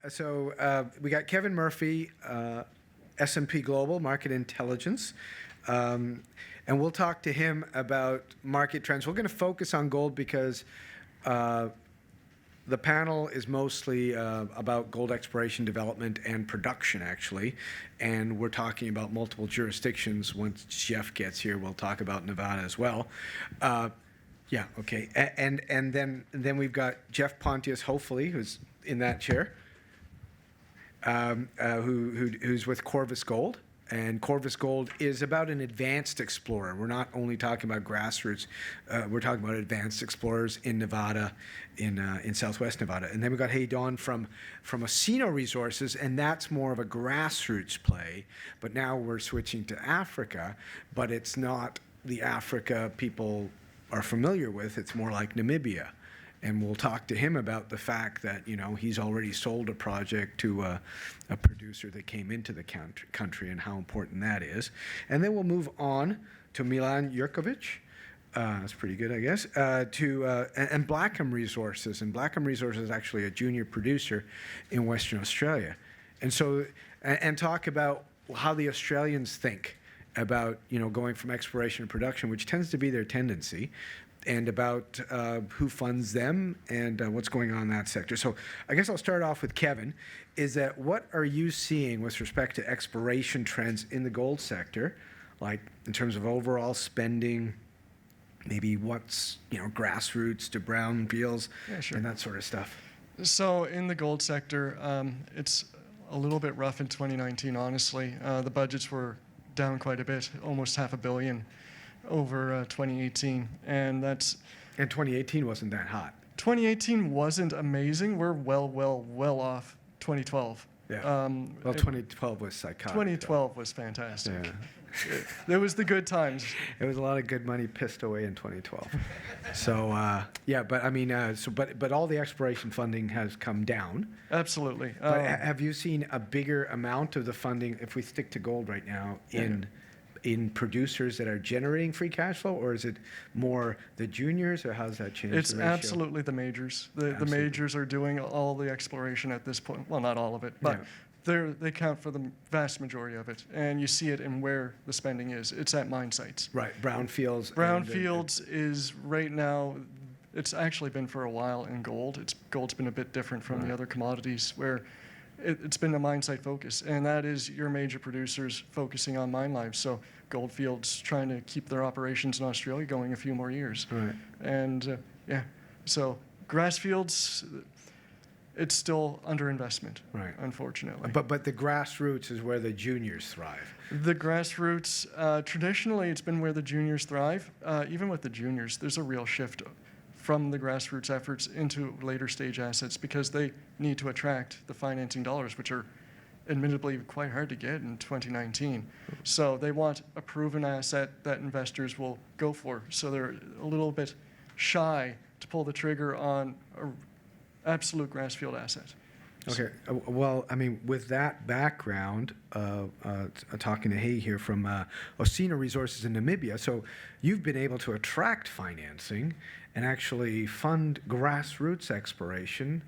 So we got Kevin Murphy, S&P Global Market Intelligence, and we'll talk to him about market trends. We're going to focus on gold because the panel is mostly about gold exploration, development, and production, actually. And we're talking about multiple jurisdictions. Once Jeff gets here, we'll talk about Nevada as well. Yeah, okay. And then we've got Jeff Pontius, hopefully, who's in that chair, who's with Corvus Gold. And Corvus Gold is about an advanced explorer. We're not only talking about grassroots. We're talking about advanced explorers in Nevada, in southwest Nevada. And then we got Heye Daun from Osino Resources, and that's more of a grassroots play. But now we're switching to Africa, but it's not the Africa people are familiar with. It's more like Namibia. And we'll talk to him about the fact that, he's already sold a project to a producer that came into the country and how important that is. And then we'll move on to Milan Jerkovic. That's pretty good, I guess. And Blackham Resources. And Blackham Resources is actually a junior producer in Western Australia. And so, and talk about how the Australians think about, going from exploration to production, which tends to be their tendency, and about who funds them and what's going on in that sector. So I guess I'll start off with Kevin. Is that what are you seeing with respect to exploration trends in the gold sector, like in terms of overall spending, maybe what's, grassroots to brownfields, and that sort of stuff? So in the gold sector, it's a little bit rough in 2019, honestly. The budgets were down quite a bit, almost $500 million. Over 2018, and 2018 wasn't that hot. 2018 wasn't amazing. We're well off 2012. Yeah. 2012 was psychotic. 2012 was fantastic. Yeah. There was the good times. There was a lot of good money pissed away in 2012. So but I mean, but all the exploration funding has come down. Absolutely. But have you seen a bigger amount of the funding, if we stick to gold right now, in producers that are generating free cash flow, or is it more the juniors, or how's that changed? It's absolutely the majors. The majors are doing all the exploration at this point. Well, not all of it, but they count for the vast majority of it, and you see it in where the spending is. It's at mine sites. Right, brownfields. Brownfields is right now. It's actually been for a while in gold. Gold's been a bit different from the other commodities where. It's been a mine site focus, and that is your major producers focusing on mine lives. So Goldfields trying to keep their operations in Australia going a few more years. Right. And so Grassfields, it's still underinvestment, right, unfortunately. But the grassroots is where the juniors thrive. The grassroots, traditionally it's been where the juniors thrive. Even with the juniors, there's a real shift from the grassroots efforts into later stage assets because they need to attract the financing dollars, which are admittedly quite hard to get in 2019. So they want a proven asset that investors will go for. So they're a little bit shy to pull the trigger on an absolute grassfield asset. Okay. Well, I mean, with that background, talking to Heye here from Osino Resources in Namibia, so you've been able to attract financing and actually fund grassroots exploration,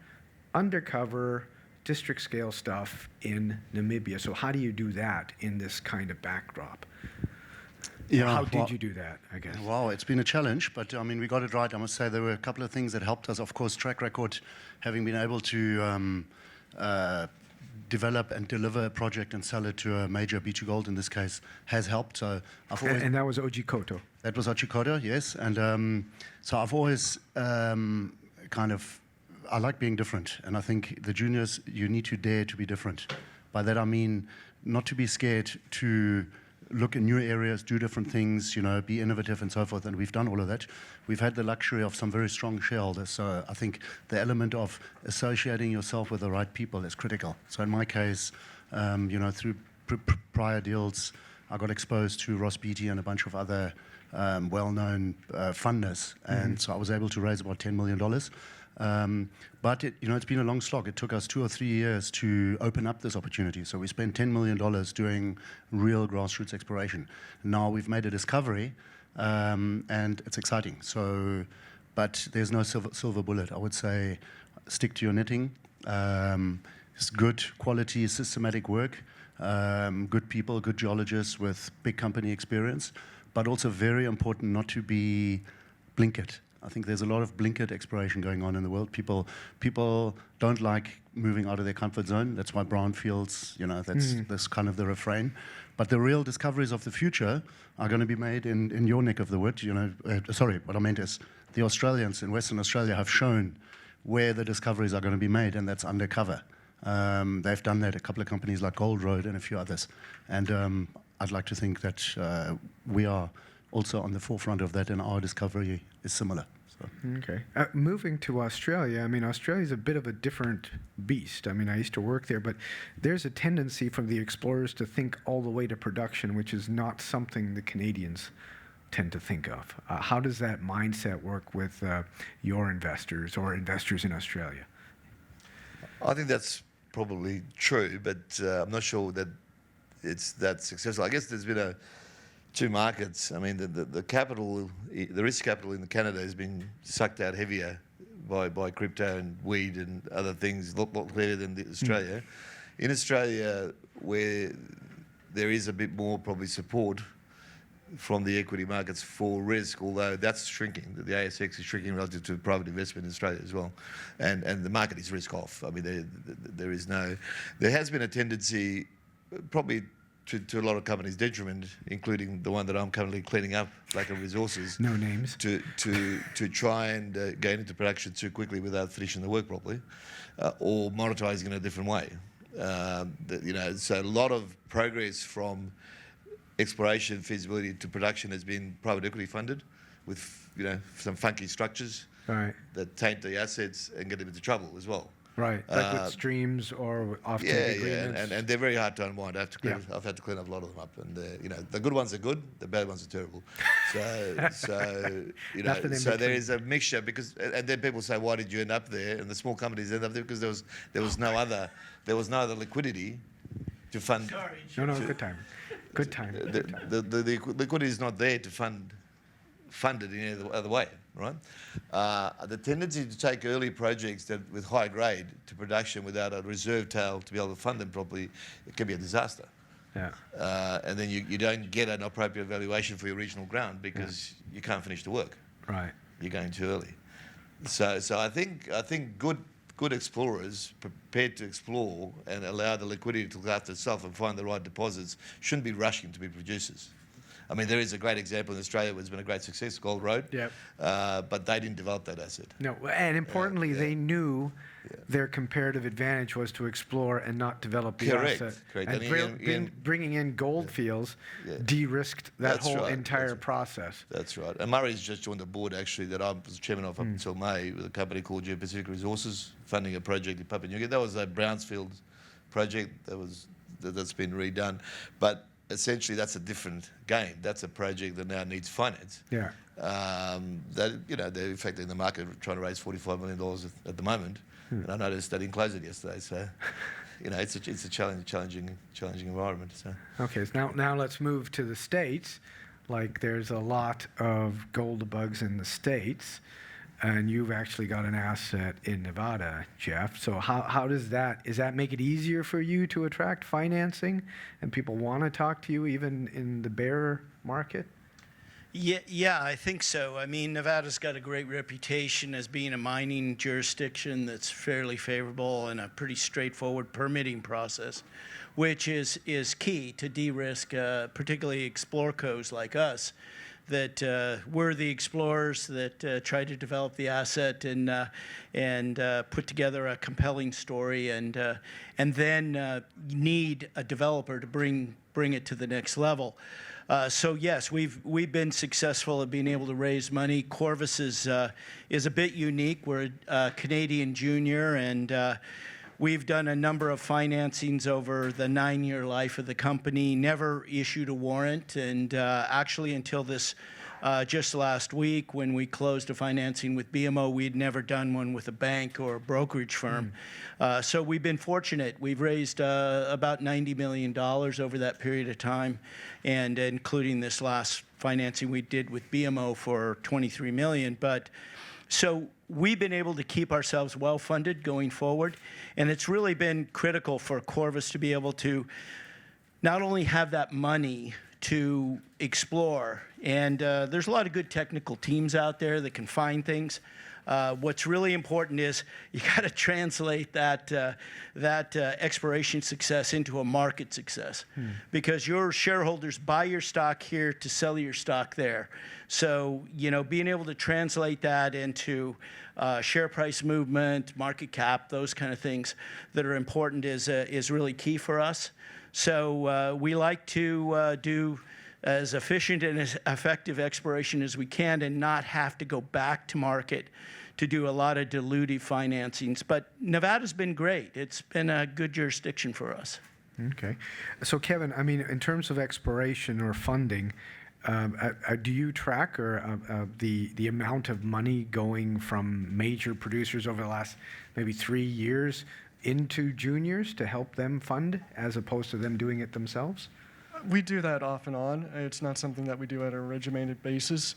undercover, district scale stuff in Namibia. So how do you do that in this kind of backdrop? Yeah, how did you do that, I guess? Wow, it's been a challenge, but I mean, we got it right. I must say there were a couple of things that helped us. Of course, track record, having been able to develop and deliver a project and sell it to a major B2 Gold in this case has helped. So and that was Otjikoto. That was Otjikoto, yes. And so I've always I like being different. And I think the juniors, you need to dare to be different. By that I mean not to be scared to look in new areas, do different things, be innovative and so forth. And we've done all of that. We've had the luxury of some very strong shareholders. So I think the element of associating yourself with the right people is critical. So in my case, through prior deals, I got exposed to Ross Beatty and a bunch of other well-known funders. And so I was able to raise about $10 million. But it's been a long slog. It took us 2 or 3 years to open up this opportunity. So we spent $10 million doing real grassroots exploration. Now we've made a discovery, and it's exciting. So, but there's no silver bullet. I would say stick to your knitting, It's good quality, systematic work, good people, good geologists with big company experience, but also very important not to be blinkered. I think there's a lot of blinkered exploration going on in the world. People don't like moving out of their comfort zone. That's why brownfields, that's kind of the refrain. But the real discoveries of the future are going to be made in your neck of the wood. Sorry, what I meant is the Australians in Western Australia have shown where the discoveries are going to be made, and that's undercover. They've done that, a couple of companies like Gold Road and a few others. And I'd like to think that we are also on the forefront of that, and our discovery is similar. So. Okay. Moving to Australia, I mean, Australia's a bit of a different beast. I mean, I used to work there, but there's a tendency from the explorers to think all the way to production, which is not something the Canadians tend to think of. How does that mindset work with your investors or investors in Australia? I think that's probably true, but I'm not sure that it's that successful. I guess there's been two markets. I mean, the capital, the risk capital in Canada has been sucked out heavier by crypto and weed and other things, a lot clearer than Australia. In Australia, where there is a bit more probably support from the equity markets for risk, although that's shrinking. The ASX is shrinking relative to private investment in Australia as well. And the market is risk off. I mean, there has been a tendency, probably to a lot of companies' detriment, including the one that I'm currently cleaning up, Blackham Resources. No names. To try and get into production too quickly without finishing the work properly, or monetizing in a different way. So a lot of progress from exploration feasibility to production has been private equity funded, with some funky structures that taint the assets and get them into trouble as well. Right, like with streams or offtake agreements. And they're very hard to unwind. I've had to clean up a lot of them up, and the good ones are good, the bad ones are terrible. So there is a mixture and then people say, why did you end up there? And the small companies end up there because there was no other liquidity to fund. Sorry. No, good time. Good time. The liquidity is not there to fund it in any other way, right? The tendency to take early projects with high grade to production without a reserve tail to be able to fund them properly, it can be a disaster. Yeah. And then you don't get an appropriate valuation for your regional ground because you can't finish the work. Right. You're going too early. So I think good explorers prepared to explore and allow the liquidity to look after itself and find the right deposits shouldn't be rushing to be producers. I mean, there is a great example in Australia where it's been a great success, Gold Road. Yep. But they didn't develop that asset. No, and importantly, they knew their comparative advantage was to explore and not develop the asset. Correct. And bringing in gold fields de-risked that whole entire process. That's right. And Murray's just joined the board, actually, that I was chairman of up until May, with a company called Geopacific Resources, funding a project in Papua New Guinea. That was a brownfield project that's been redone. But essentially, that's a different game. That's a project that now needs finance. Yeah. They're in fact in the market trying to raise $45 million at the moment, and I noticed they didn't close it yesterday. So, it's a challenging environment. So. Okay. So now let's move to the States. Like, there's a lot of gold bugs in the States, and you've actually got an asset in Nevada, Jeff. So how does that make it easier for you to attract financing, and people want to talk to you even in the bear market? Yeah, I think so. I mean, Nevada's got a great reputation as being a mining jurisdiction that's fairly favorable and a pretty straightforward permitting process, which is key to de-risk, particularly explorcos like us, that we're the explorers that try to develop the asset and put together a compelling story, and then need a developer to bring it to the next level. So yes, we've been successful at being able to raise money. Corvus is a bit unique. We're a Canadian junior, and we've done a number of financings over the 9-year life of the company, never issued a warrant, and actually until this just last week when we closed a financing with BMO, we'd never done one with a bank or a brokerage firm. So we've been fortunate. We've raised about $90 million over that period of time, and including this last financing we did with BMO for $23 million. But So we've been able to keep ourselves well-funded going forward, and it's really been critical for Corvus to be able to not only have that money to explore, and there's a lot of good technical teams out there that can find things. What's really important is you got to translate that exploration success into a market success, because your shareholders buy your stock here to sell your stock there. So being able to translate that into share price movement, market cap, those kind of things that are important is really key for us. So we like to do as efficient and as effective exploration as we can and not have to go back to market to do a lot of dilutive financings. But Nevada's been great. It's been a good jurisdiction for us. Okay. So Kevin, I mean, in terms of exploration or funding, do you track the amount of money going from major producers over the last maybe 3 years into juniors to help them fund, as opposed to them doing it themselves? We do that off and on. It's not something that we do at a regimented basis.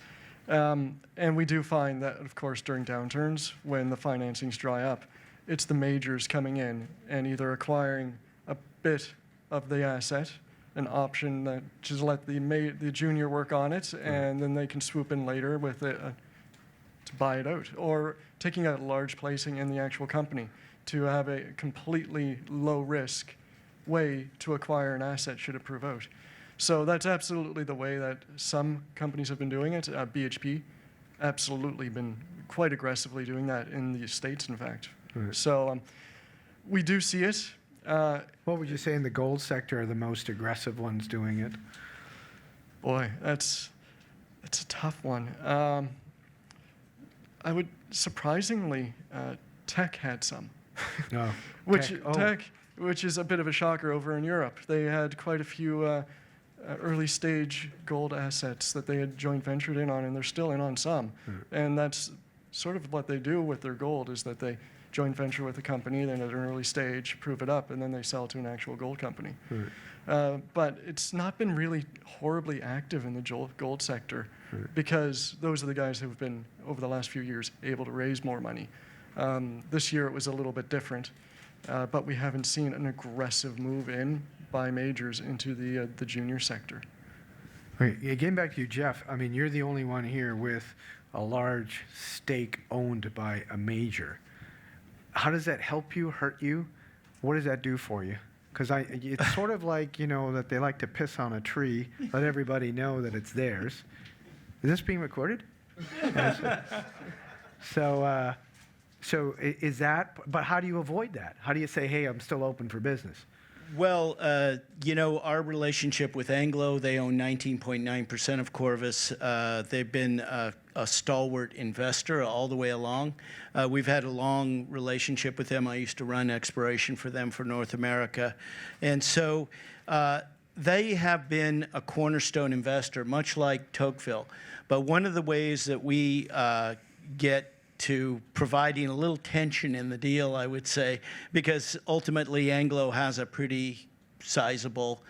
And we do find that, of course, during downturns, when the financings dry up, it's the majors coming in and either acquiring a bit of the asset, an option that just let the junior work on it, and then they can swoop in later with it to buy it out, or taking a large placing in the actual company to have a completely low-risk way to acquire an asset should it prove out. So that's absolutely the way that some companies have been doing it. BHP absolutely been quite aggressively doing that in the States, in fact. Right. So we do see it. What would you say in the gold sector are the most aggressive ones doing it? Boy, that's a tough one. I would surprisingly, Teck had some. No. Teck, which is a bit of a shocker over in Europe. They had quite a few early stage gold assets that they had joint ventured in on, and they're still in on some. And that's sort of what they do with their gold, is that they joint venture with a company, then at an early stage prove it up, and then they sell to an actual gold company. But it's not been really horribly active in the gold sector, because those are the guys who have been, over the last few years, able to raise more money. This year it was a little bit different, but we haven't seen an aggressive move in by majors into the junior sector. Okay, getting back to you, Jeff, I mean, you're the only one here with a large stake owned by a major. How does that help you, hurt you? What does that do for you? Because it's sort of like, that they like to piss on a tree, let everybody know that it's theirs. Is this being recorded? So is that, but how do you avoid that? How do you say, hey, I'm still open for business? Well, our relationship with Anglo, they own 19.9% of Corvus. They've been a stalwart investor all the way along. We've had a long relationship with them. I used to run exploration for them for North America. And so they have been a cornerstone investor, much like Tocqueville. But one of the ways that we get to providing a little tension in the deal, I would say, because ultimately Anglo has a pretty sizable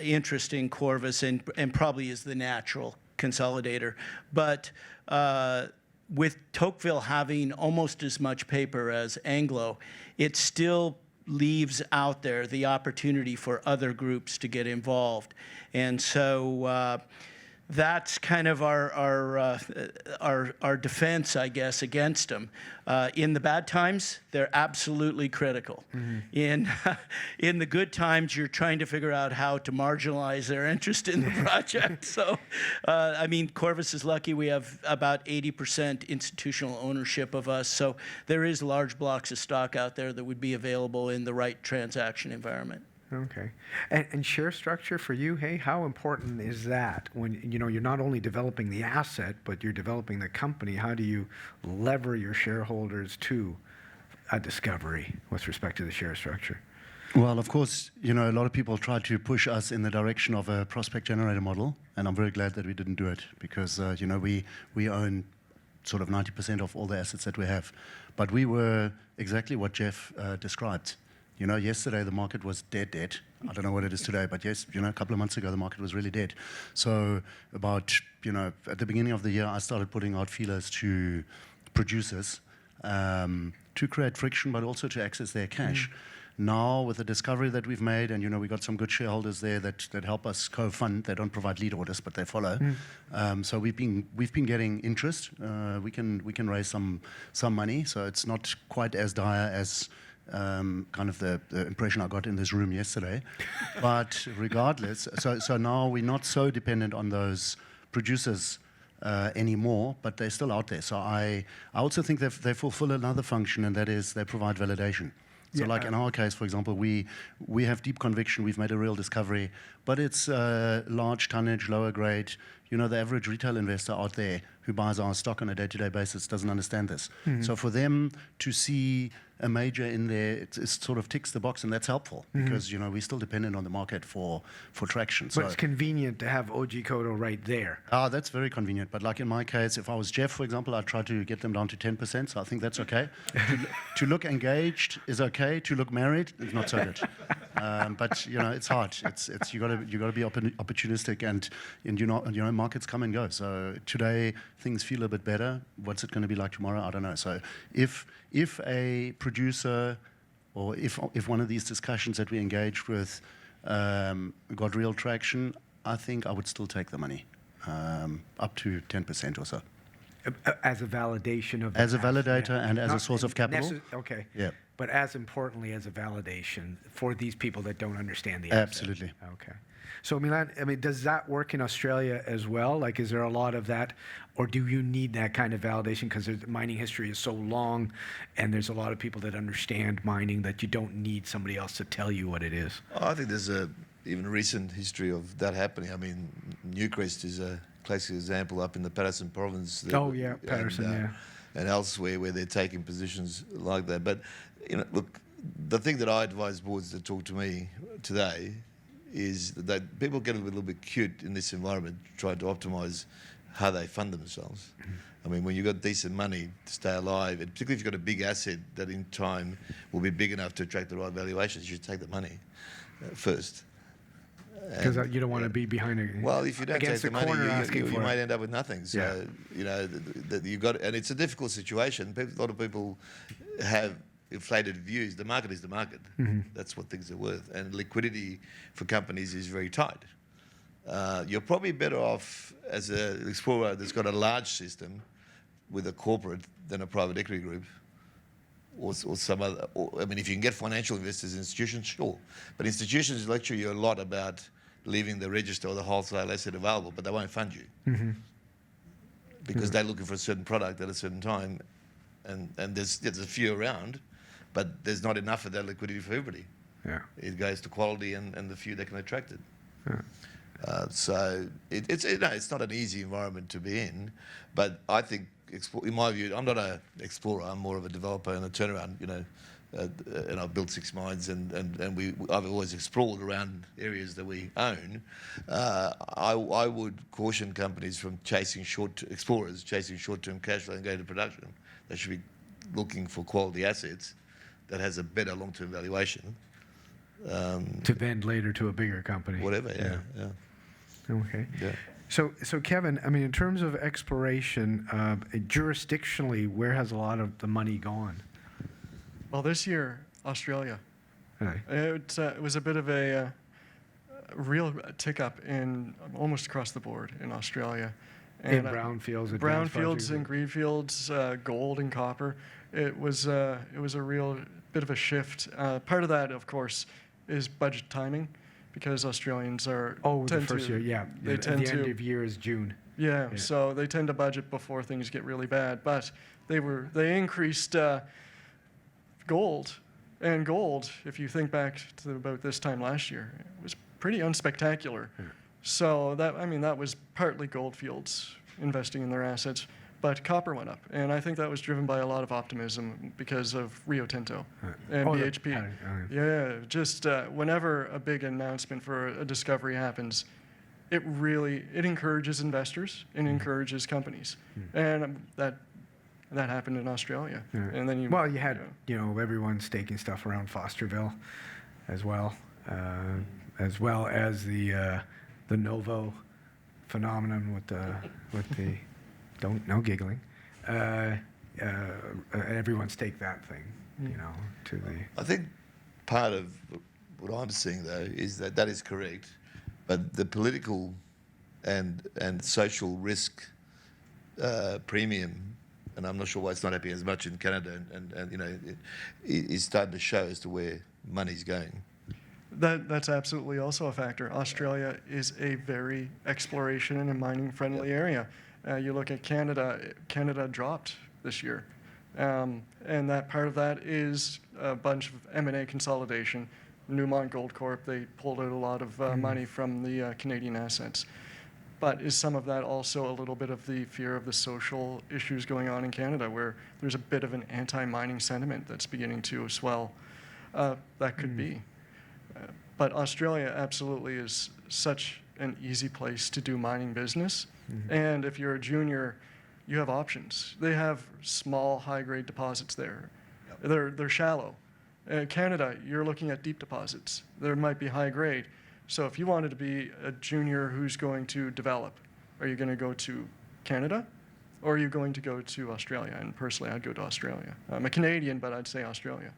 interest in Corvus and probably is the natural consolidator. But with Tocqueville having almost as much paper as Anglo, it still leaves out there the opportunity for other groups to get involved. And so that's kind of our defense, I guess, against them. In the bad times, they're absolutely critical. In the good times, you're trying to figure out how to marginalize their interest in the project. So, Corvus is lucky. We have about 80% institutional ownership of us. So there is large blocks of stock out there that would be available in the right transaction environment. Okay. And share structure for you, hey, how important is that when, you're not only developing the asset, but you're developing the company? How do you lever your shareholders to a discovery with respect to the share structure? Well, of course, a lot of people try to push us in the direction of a prospect generator model, and I'm very glad that we didn't do it because, we own sort of 90% of all the assets that we have. But we were exactly what Jeff described. Yesterday the market was dead. I don't know what it is today, but yes, a couple of months ago the market was really dead. So about, at the beginning of the year, I started putting out feelers to producers to create friction, but also to access their cash. Now, with the discovery that we've made, and we got some good shareholders there that help us co-fund. They don't provide lead orders, but they follow. So we've been getting interest. We can raise some money. So it's not quite as dire as kind of the impression I got in this room yesterday. But regardless, so now we're not so dependent on those producers anymore, but they're still out there. So I also think they fulfill another function, and that is they provide validation. So like in our case, for example, we have deep conviction. We've made a real discovery, but it's large tonnage, lower grade. The average retail investor out there who buys our stock on a day-to-day basis doesn't understand this. So for them to see a major in there, it sort of ticks the box, and that's helpful because we're still dependent on the market for traction. But it's convenient to have OG Kodo right there. That's very convenient. But like in my case, if I was Jeff, for example, I'd try to get them down to 10%. So I think that's okay. to look engaged is okay. To look married is not so good. But it's hard. It's you got to be opportunistic, and markets come and go. So today things feel a bit better. What's it going to be like tomorrow? I don't know. So if a producer, or if one of these discussions that we engaged with got real traction, I think I would still take the money, up to 10% or so. As a validation of... As a validator and as a source of capital. Okay. Yeah. But as importantly as a validation for these people that don't understand the asset. Absolutely. Okay. So Milan, does that work in Australia as well? Like, is there a lot of that, or do you need that kind of validation because the mining history is so long, and there's a lot of people that understand mining that you don't need somebody else to tell you what it is? I think there's even a recent history of that happening. Newcrest is a classic example up in the Patterson province. Patterson, and elsewhere where they're taking positions like that. But look, the thing that I advise boards that talk to me today is that people get a little bit cute in this environment, trying to optimise how they fund themselves. When you've got decent money to stay alive, and particularly if you've got a big asset that in time will be big enough to attract the right valuations, you should take the money first. Because you don't want to be behind if you don't take the money, you might end up with nothing. So you've got, and it's a difficult situation. A lot of people have inflated views. The market is the market. That's what things are worth, and liquidity for companies is very tight. You're probably better off as an explorer that's got a large system with a corporate than a private equity group. Or some other, if you can get financial investors, institutions, sure. But institutions lecture you a lot about leaving the register or the wholesale asset available, but they won't fund you. Because they're looking for a certain product at a certain time, and there's a few around, but there's not enough of that liquidity for everybody. Yeah. It goes to quality and the few that can attract it. So it's not an easy environment to be in, but I think, in my view, I'm not an explorer. I'm more of a developer and a turnaround. And I've built 6 mines, and I've always explored around areas that we own. I would caution companies from explorers chasing short-term cash flow and going to production. They should be looking for quality assets that has a better long-term valuation. To vend later to a bigger company. Whatever, yeah. Okay. Yeah. So Kevin, in terms of exploration, jurisdictionally, where has a lot of the money gone? Well, this year, Australia. Right. It was a bit of a real tick-up in almost across the board in Australia. In brownfields, brownfields and greenfields, gold and copper. It was a real bit of a shift. Part of that, of course, is budget timing, because Australians are the first year, yeah. They tend the end of year is June. Yeah, so they tend to budget before things get really bad. But they increased gold, and gold, if you think back to about this time last year, it was pretty unspectacular. So that was partly Goldfields investing in their assets, but copper went up, and I think that was driven by a lot of optimism because of Rio Tinto and BHP. Just whenever a big announcement for a discovery happens, it encourages investors and encourages companies, and that happened in Australia. And then you had everyone staking stuff around Fosterville, as well as the Novo phenomenon with the no giggling. everyone's take that thing, you know, to the. I think part of what I'm seeing, though, is that that is correct, but the political and social risk premium, and I'm not sure why it's not happening as much in Canada, and you know, it is starting to show as to where money's going. That's absolutely also a factor. Australia is a very exploration and mining friendly area. You look at Canada, Canada dropped this year. And that part of that is a bunch of M&A consolidation. Newmont Gold Corp, they pulled out a lot of money from the Canadian assets. But is some of that also a little bit of the fear of the social issues going on in Canada, where there's a bit of an anti-mining sentiment that's beginning to swell? That could be. But Australia absolutely is such an easy place to do mining business. And if you're a junior, you have options. They have small, high-grade deposits there. They're shallow. Canada, you're looking at deep deposits. There might be high grade. So if you wanted to be a junior who's going to develop, are you going to go to Canada, or are you going to go to Australia? And personally, I'd go to Australia. I'm a Canadian, but I'd say Australia.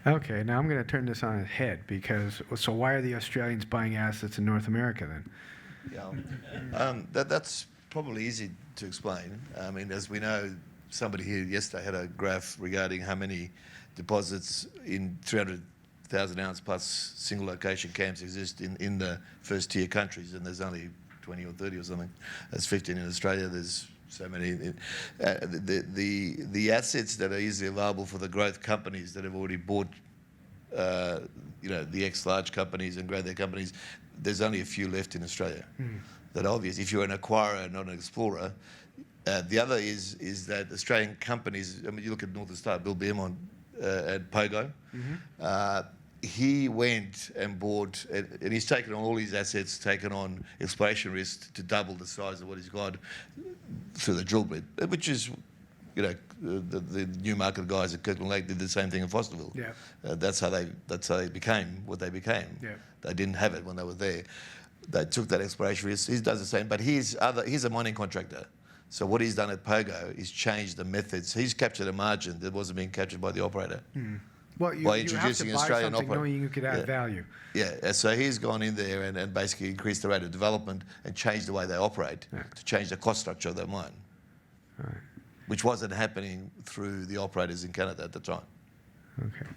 Okay, now I'm going to turn this on its head, because so why are the Australians buying assets in North America then? Yeah, that's probably easy to explain. I mean, as we know, somebody here yesterday had a graph regarding how many deposits in 300,000 ounce plus single location camps exist in the first tier countries, and there's only 20 or 30 or something. There's 15 in Australia. There's so many. The assets that are easily available for the growth companies that have already bought, you know, the ex-large companies and grow their companies, there's only a few left in Australia. That are obvious. If you're an acquirer, not an explorer. The other is that Australian companies, I mean, you look at Northern Star, Bill Beermont at Pogo, he went and bought, and he's taken on all his assets, taken on exploration risk to double the size of what he's got through the drill bit, which is, you know, the Newmarket guys at Kirkland Lake did the same thing in Fosterville. Yeah. That's how they became what they became. Yeah. They didn't have it when they were there. They took that exploration risk. He does the same, but he's a mining contractor. So what he's done at Pogo is changed the methods. He's captured a margin that wasn't being captured by the operator. Well, you have to buy something knowing you could add value. Yeah, so he's gone in there and basically increased the rate of development and changed the way they operate to change the cost structure of their mine, which wasn't happening through the operators in Canada at the time. Okay.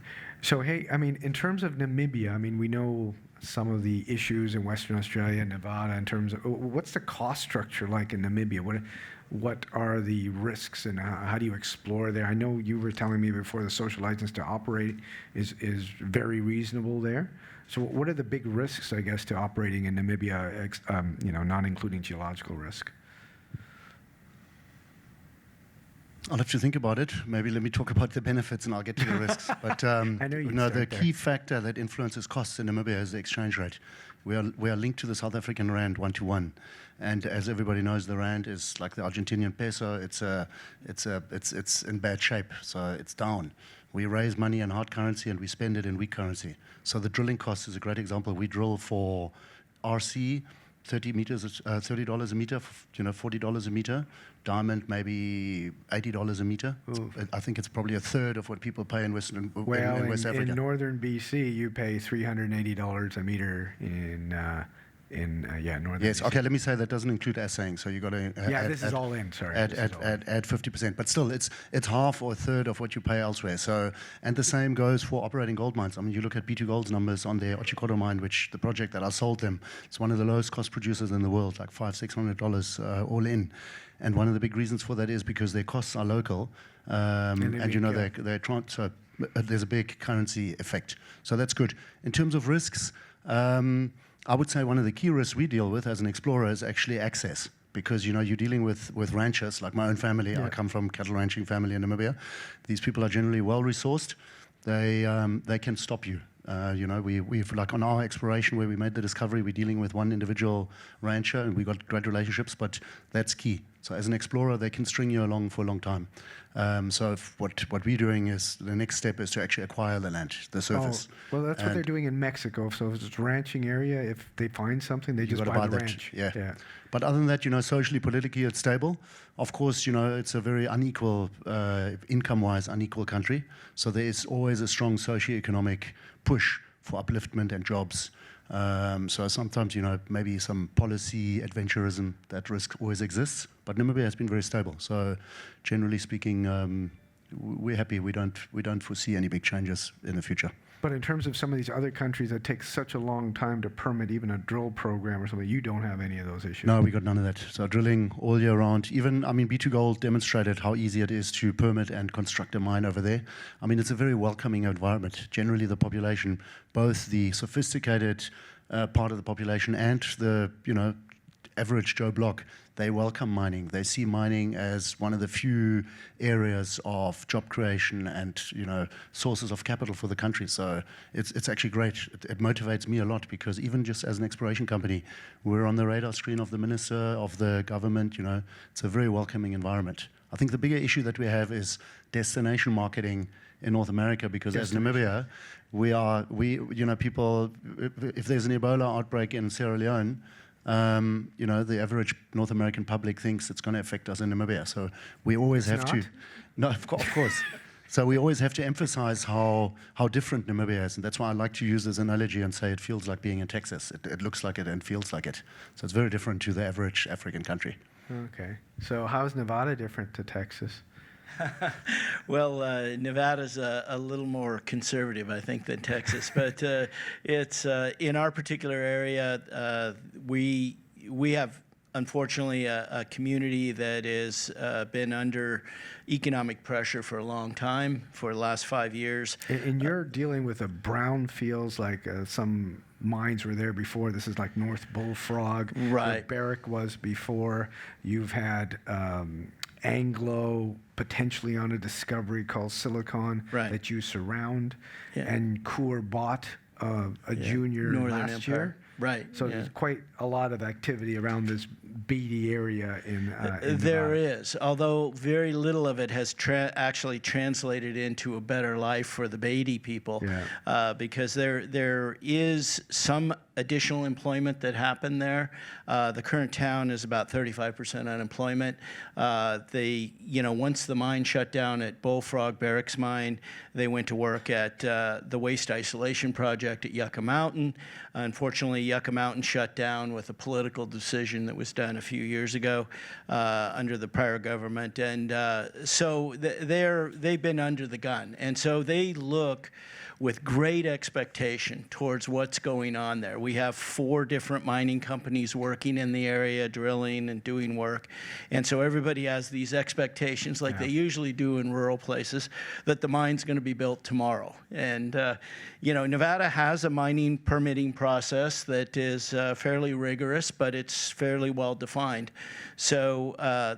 So, hey, I mean, in terms of Namibia, I mean, we know some of the issues in Western Australia and Nevada in terms of what's the cost structure like in Namibia? What are the risks, and how do you explore there? I know you were telling me before the social license to operate is very reasonable there. So what are the big risks, I guess, to operating in Namibia, you know, not including geological risk? I'll have to think about it. Maybe let me talk about the benefits and I'll get to the risks. But I know you no, the key factor that influences costs in Namibia is the exchange rate. We are linked to the South African rand 1-to-1, and as everybody knows, the rand is like the Argentinian peso. It's in bad shape, so it's down. We raise money in hard currency and we spend it in weak currency. So the drilling cost is a great example. We drill for RC. 30 meters, $30 a meter, you know, $40 a meter. Diamond, maybe $80 a meter. I think it's probably a third of what people pay in West Africa. In northern BC, you pay $380 a meter in northern. Yes. BC. Okay. Let me say that doesn't include assaying. So you got to. This is all in. Sorry. Add 50%, but still, it's half or a third of what you pay elsewhere. So, and the same goes for operating gold mines. I mean, you look at B2 Gold's numbers on their Otjikoto mine, which the project that I sold them, it's one of the lowest cost producers in the world, like $500-600 all in. And one of the big reasons for that is because their costs are local, and you know they're trying. So there's a big currency effect. So that's good. In terms of risks. I would say one of the key risks we deal with as an explorer is actually access, because you know you're dealing with ranchers like my own family. I come from cattle ranching family in Namibia. These people are generally well resourced. They can stop you. You know, we've like on our exploration where we made the discovery, we're dealing with one individual rancher and we got great relationships, but that's key. So as an explorer, they can string you along for a long time. So what we're doing is the next step is to actually acquire the land, the surface. Oh, well, that's what they're doing in Mexico. So if it's ranching area, if they find something, they You just gotta buy the that, ranch. yeah. But other than that, socially, politically, it's stable. Of course, it's a very unequal, income-wise, unequal country. So there is always a strong socioeconomic push for upliftment and jobs. So sometimes, maybe some policy adventurism, that risk always exists. But Namibia has been very stable. So generally speaking, we're happy. We don't foresee any big changes in the future. But in terms of some of these other countries that take such a long time to permit even a drill program or something, you don't have any of those issues. No, we got none of that. So drilling all year round. Even, B2Gold demonstrated how easy it is to permit and construct a mine over there. It's a very welcoming environment. Generally, the population, both the sophisticated part of the population and the, average Joe Block, they welcome mining. They see mining as one of the few areas of job creation and, sources of capital for the country. So it's actually great. It motivates me a lot because even just as an exploration company, we're on the radar screen of the minister, of the government. It's a very welcoming environment. I think the bigger issue that we have is destination marketing in North America because as Namibia, people, if there's an Ebola outbreak in Sierra Leone, the average North American public thinks it's going to affect us in Namibia. So we always have to. No, of course. So we always have to emphasize how different Namibia is. And that's why I like to use this analogy and say it feels like being in Texas. It looks like it and feels like it. So it's very different to the average African country. Okay. So how is Nevada different to Texas? Well, Nevada's a little more conservative, I think, than Texas. But it's in our particular area, we have, unfortunately, a community that has been under economic pressure for a long time, for the last 5 years. And you're dealing with a brownfields, like some mines were there before. This is like North Bullfrog, Right. where Barrick was before. You've had Anglo potentially on a discovery called Silicon that you surround, and Coeur bought a junior Northern last Empire. year. Right. So there's quite a lot of activity around this beady area in There Nevada. is, although very little of it has actually translated into a better life for the Beatty people, because there is some additional employment that happened there. The current town is about 35% unemployment. Once the mine shut down at Bullfrog Barracks Mine, they went to work at the waste isolation project at Yucca Mountain. Unfortunately, Yucca Mountain shut down with a political decision that was done a few years ago under the prior government, and so they've been under the gun, and so they look with great expectation towards what's going on there. We have 4 different mining companies working in the area, drilling and doing work. And so everybody has these expectations, like they usually do in rural places, that the mine's going to be built tomorrow. And, Nevada has a mining permitting process that is fairly rigorous, but it's fairly well defined. So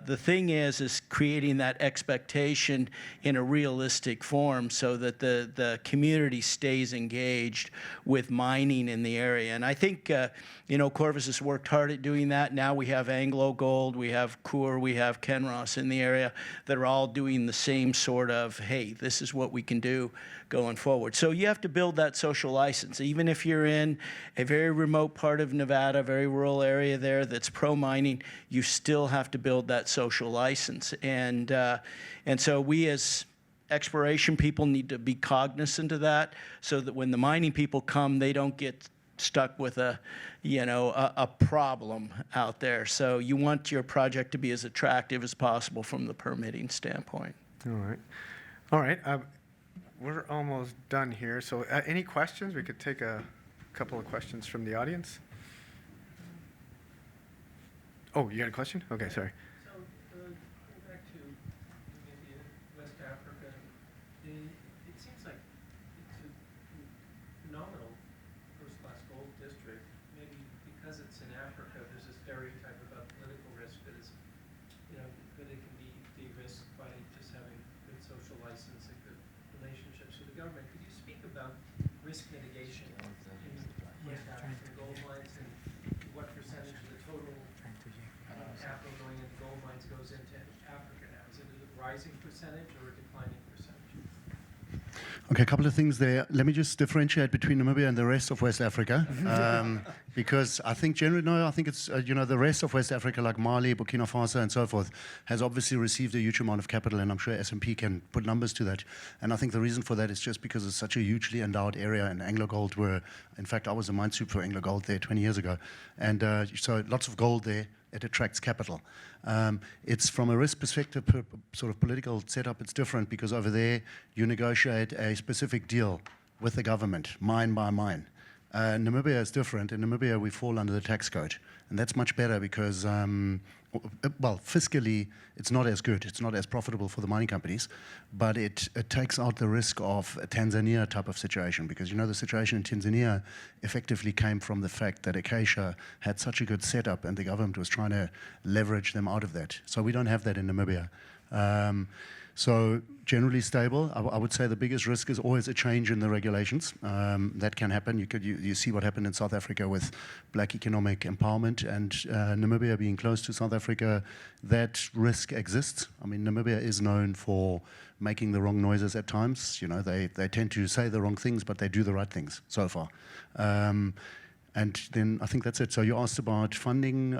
the thing is creating that expectation in a realistic form so that the community stays engaged with mining in the area. And I think, Corvus has worked hard at doing that. Now we have Anglo Gold, we have Coeur, we have Kenros in the area that are all doing the same sort of, hey, this is what we can do going forward. So you have to build that social license. Even if you're in a very remote part of Nevada, very rural area there that's pro-mining, you still have to build that social license. And so we as exploration people need to be cognizant of that so that when the mining people come, they don't get stuck with a problem out there. So you want your project to be as attractive as possible from the permitting standpoint. All right. We're almost done here. So any questions? We could take a couple of questions from the audience. Oh, you got a question? Okay, sorry. So, going back to Namibia, West Africa, it seems like it's a phenomenal first-class gold district. Maybe because it's in Africa, there's a stereotype about political risk that is, that it can be de-risked by just having good social license and good relationships with the government. Could you speak about risk mitigation in West African gold mines and what percentage of the total capital going into gold rising percentage or a declining percentage? Okay, a couple of things there. Let me just differentiate between Namibia and the rest of West Africa, because I think generally, no, I think it's, the rest of West Africa, like Mali, Burkina Faso, and so forth, has obviously received a huge amount of capital, and I'm sure S&P can put numbers to that. And I think the reason for that is just because it's such a hugely endowed area, and AngloGold were, in fact, I was a mine super for AngloGold there 20 years ago. And so lots of gold there. It attracts capital. It's from a risk perspective, sort of political setup, it's different because over there you negotiate a specific deal with the government, mine by mine. Namibia is different. In Namibia, we fall under the tax code. And that's much better because, well, fiscally, it's not as good. It's not as profitable for the mining companies. But it takes out the risk of a Tanzania type of situation because, the situation in Tanzania effectively came from the fact that Acacia had such a good setup and the government was trying to leverage them out of that. So we don't have that in Namibia. So generally stable. I would say the biggest risk is always a change in the regulations. That can happen. You see what happened in South Africa with black economic empowerment, and Namibia being close to South Africa, that risk exists. I mean, Namibia is known for making the wrong noises at times. They tend to say the wrong things, but they do the right things so far. And then I think that's it. So you asked about funding.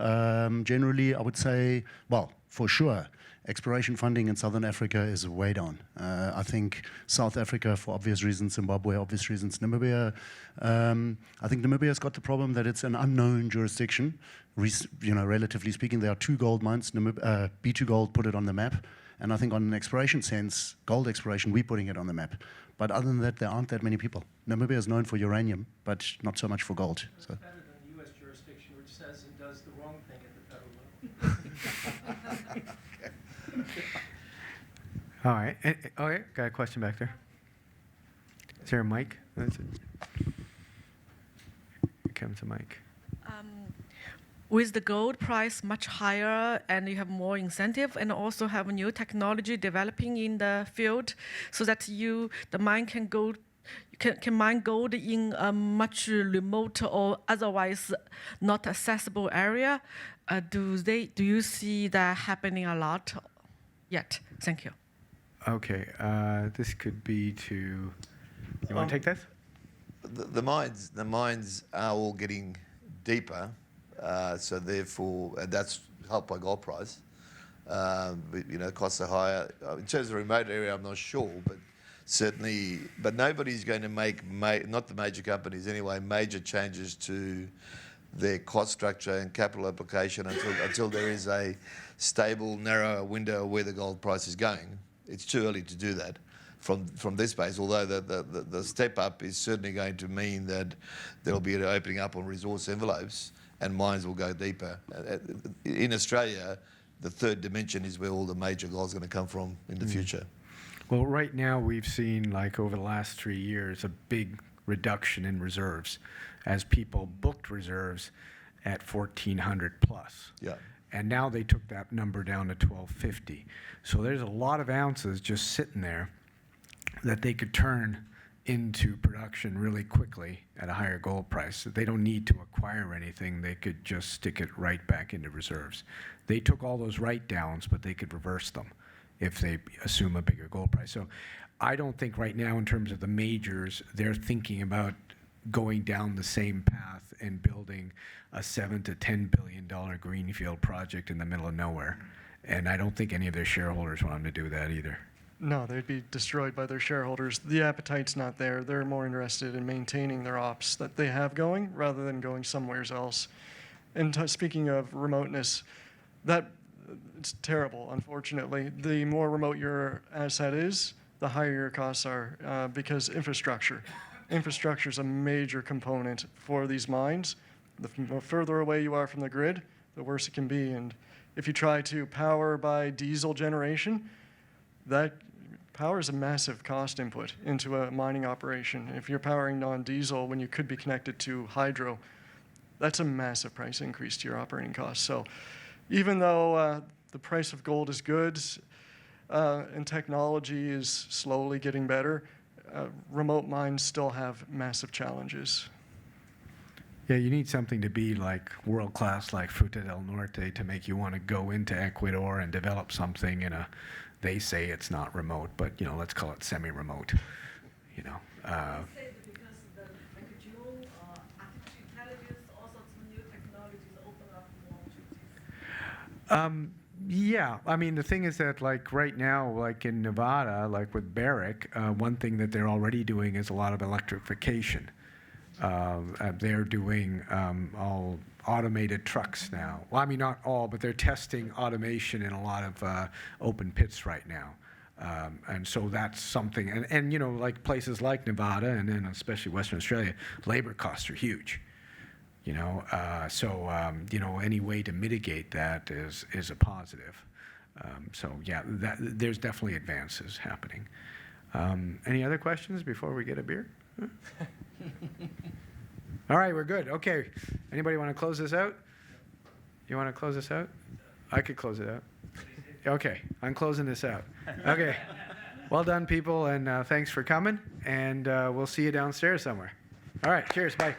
Generally, I would say, well, for sure, exploration funding in Southern Africa is way down. I think South Africa, for obvious reasons, Zimbabwe, obvious reasons, Namibia. I think Namibia's got the problem that it's an unknown jurisdiction. Relatively speaking, there are 2 gold mines. B2 Gold put it on the map. And I think on an exploration sense, gold exploration, we're putting it on the map. But other than that, there aren't that many people. Namibia is known for uranium, but not so much for gold. It's better than the U.S. jurisdiction, which says and does the wrong thing at the federal level. All right. Okay, got a question back there. Is there a mic? That's it. Here comes a mic. With the gold price much higher and you have more incentive and also have new technology developing in the field so that the mine can mine gold in a much remote or otherwise not accessible area. Do you see that happening a lot yet? Thank you. Okay, this could be to. You want to take this? The mines are all getting deeper, so therefore that's helped by gold price. Costs are higher. In terms of remote area, I'm not sure, but certainly, but nobody's going to make, not the major companies anyway, major changes to their cost structure and capital application until there is a stable, narrow window where the gold price is going. It's too early to do that from this base, although the step up is certainly going to mean that there'll be an opening up on resource envelopes and mines will go deeper. In Australia, the third dimension is where all the major gold's going to come from in the future. Well, right now we've seen, like over the last 3 years, a big reduction in reserves as people booked reserves at 1,400 plus. Yeah. And now they took that number down to 1,250. So there's a lot of ounces just sitting there that they could turn into production really quickly at a higher gold price. They don't need to acquire anything. They could just stick it right back into reserves. They took all those write-downs, but they could reverse them if they assume a bigger gold price. So I don't think right now in terms of the majors, they're thinking about going down the same path and building a $7 to $10 billion greenfield project in the middle of nowhere. And I don't think any of their shareholders want them to do that either. No, they'd be destroyed by their shareholders. The appetite's not there. They're more interested in maintaining their ops that they have going rather than going somewhere else. And speaking of remoteness, it's terrible, unfortunately. The more remote your asset is, the higher your costs are because infrastructure. Infrastructure is a major component for these mines. The more further away you are from the grid, the worse it can be. And if you try to power by diesel generation, that power is a massive cost input into a mining operation. If you're powering non-diesel when you could be connected to hydro, that's a massive price increase to your operating costs. So even though the price of gold is good and technology is slowly getting better, remote mines still have massive challenges. Yeah, you need something to be like world class, like Fruta del Norte, to make you want to go into Ecuador and develop something in a. They say it's not remote, but let's call it semi-remote. Say because like artificial intelligence, also some new technologies open up more opportunities. Yeah, I mean the thing is that like right now, like in Nevada, like with Barrick, one thing that they're already doing is a lot of electrification. They're doing all automated trucks now. Well, I mean not all, but they're testing automation in a lot of open pits right now. And so that's something, and like places like Nevada and then especially Western Australia, labor costs are huge. Any way to mitigate that is a positive. So yeah, there's definitely advances happening. Any other questions before we get a beer? Huh? All right, we're good. Okay. Anybody want to close this out? You want to close this out? I could close it out. Okay, I'm closing this out. Okay. Well done, people, and thanks for coming. And we'll see you downstairs somewhere. All right, cheers. Bye.